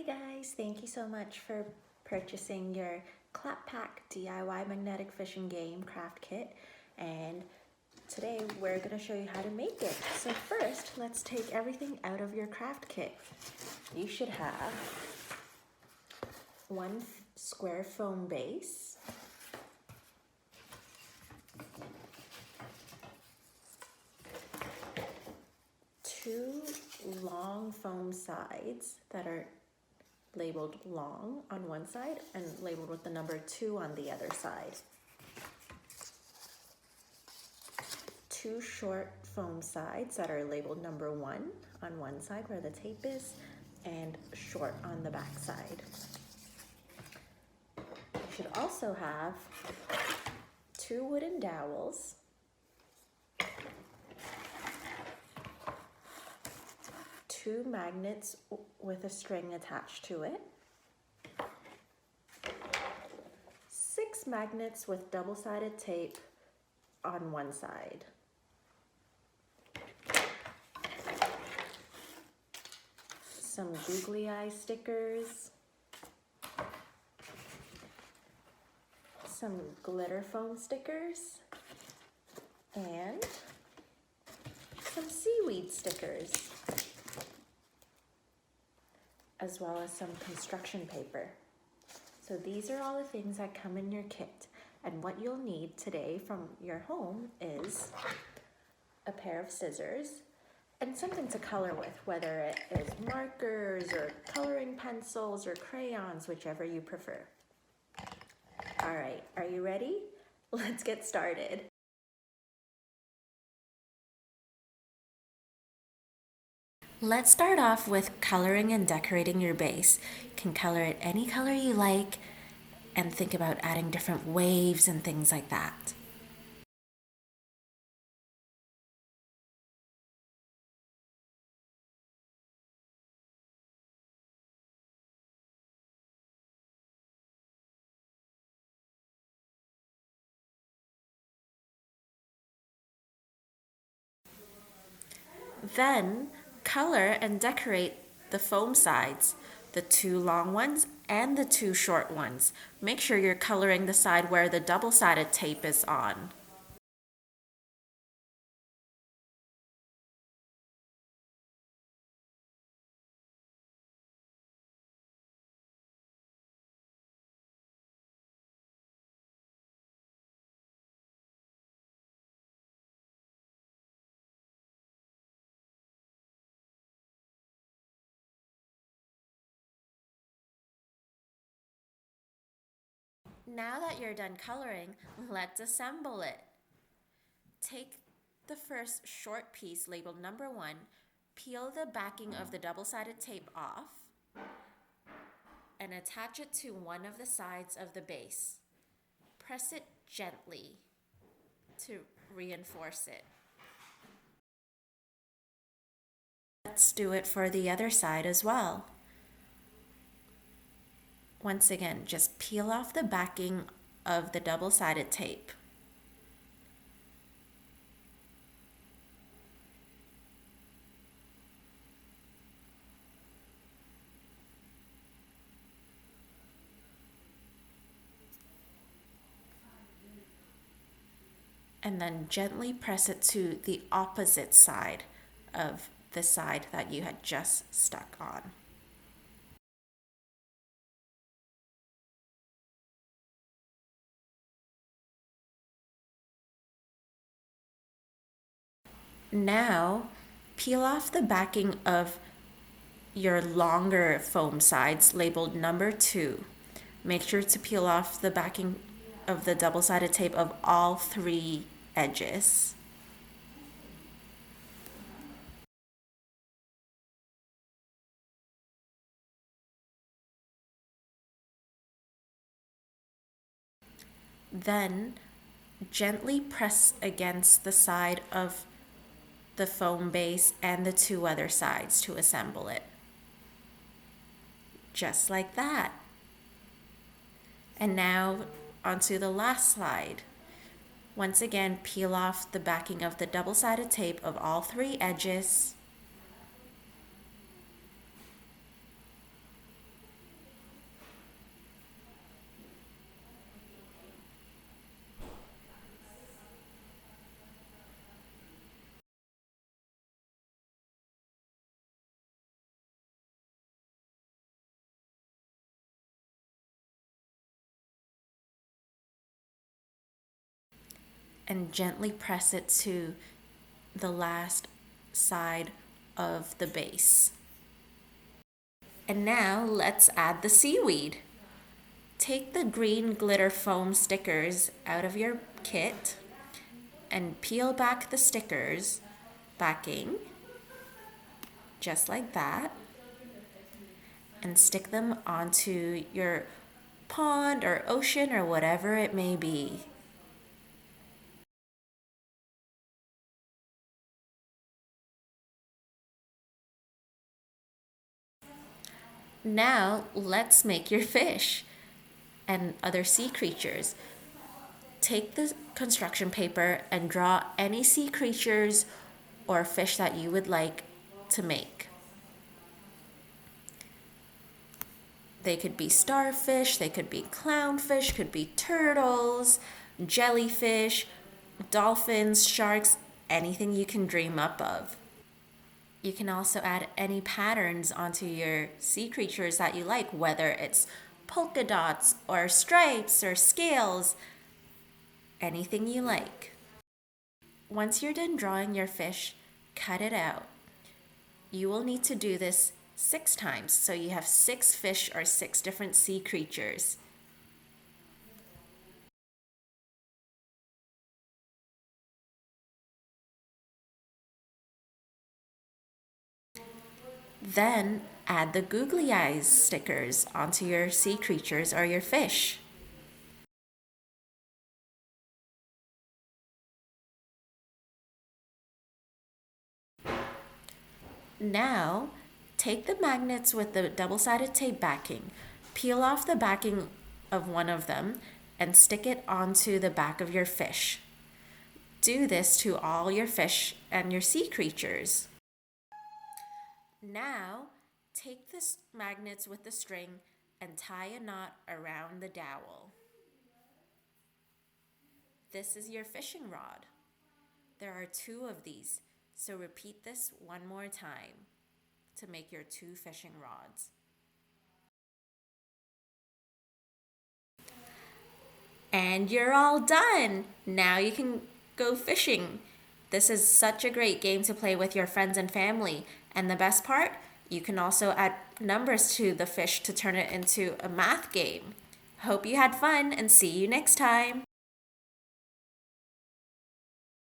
Hi guys, thank you so much for purchasing your Clap Pack DIY magnetic fishing game craft kit, and today we're going to show you how to make it. So first, let's take everything out of your craft kit. You should have one square foam base, two long foam sides that are labeled long on one side and labeled with the number 2 on the other side. Two short foam sides that are labeled number 1 on one side where the tape is and short on the back side. You should also have 2 wooden dowels, two magnets with a string attached to it, 6 magnets with double-sided tape on one side, some googly eye stickers, some glitter foam stickers, and some seaweed stickers, as well as some construction paper. So these are all the things that come in your kit, and what you'll need today from your home is a pair of scissors and something to color with, whether it is markers or coloring pencils or crayons, whichever you prefer. All right, are you ready? Let's get started. Let's start off with coloring and decorating your base. You can color it any color you like and think about adding different waves and things like that. Then color and decorate the foam sides, the 2 long ones and the 2 short ones. Make sure you're coloring the side where the double-sided tape is on. Now that you're done coloring, let's assemble it. Take the first short piece labeled number 1, peel the backing of the double-sided tape off, and attach it to one of the sides of the base. Press it gently to reinforce it. Let's do it for the other side as well. Once again, just peel off the backing of the double-sided tape. And then gently press it to the opposite side of the side that you had just stuck on. Now, peel off the backing of your longer foam sides labeled number 2. Make sure to peel off the backing of the double-sided tape of all 3 edges. Then gently press against the side of the foam base and the 2 other sides to assemble it. Just like that. And now onto the last side. Once again, peel off the backing of the double-sided tape of all 3 edges. and gently press it to the last side of the base. And now let's add the seaweed. Take the green glitter foam stickers out of your kit and peel back the stickers backing, just like that, and stick them onto your pond or ocean or whatever it may be. Now let's make your fish and other sea creatures. Take the construction paper and draw any sea creatures or fish that you would like to make. They could be starfish, they could be clownfish, could be turtles, jellyfish, dolphins, sharks, anything you can dream up of. You can also add any patterns onto your sea creatures that you like, whether it's polka dots or stripes or scales, anything you like. Once you're done drawing your fish, cut it out. You will need to do this 6 times, so you have 6 fish or 6 different sea creatures. Then add the googly eyes stickers onto your sea creatures or your fish. Now, take the magnets with the double-sided tape backing, peel off the backing of one of them, and stick it onto the back of your fish. Do this to all your fish and your sea creatures. Now, take the magnets with the string and tie a knot around the dowel. This is your fishing rod. There are 2 of these, so repeat this one more time to make your 2 fishing rods. And you're all done! Now you can go fishing. This is such a great game to play with your friends and family. And the best part, you can also add numbers to the fish to turn it into a math game. Hope you had fun and see you next time!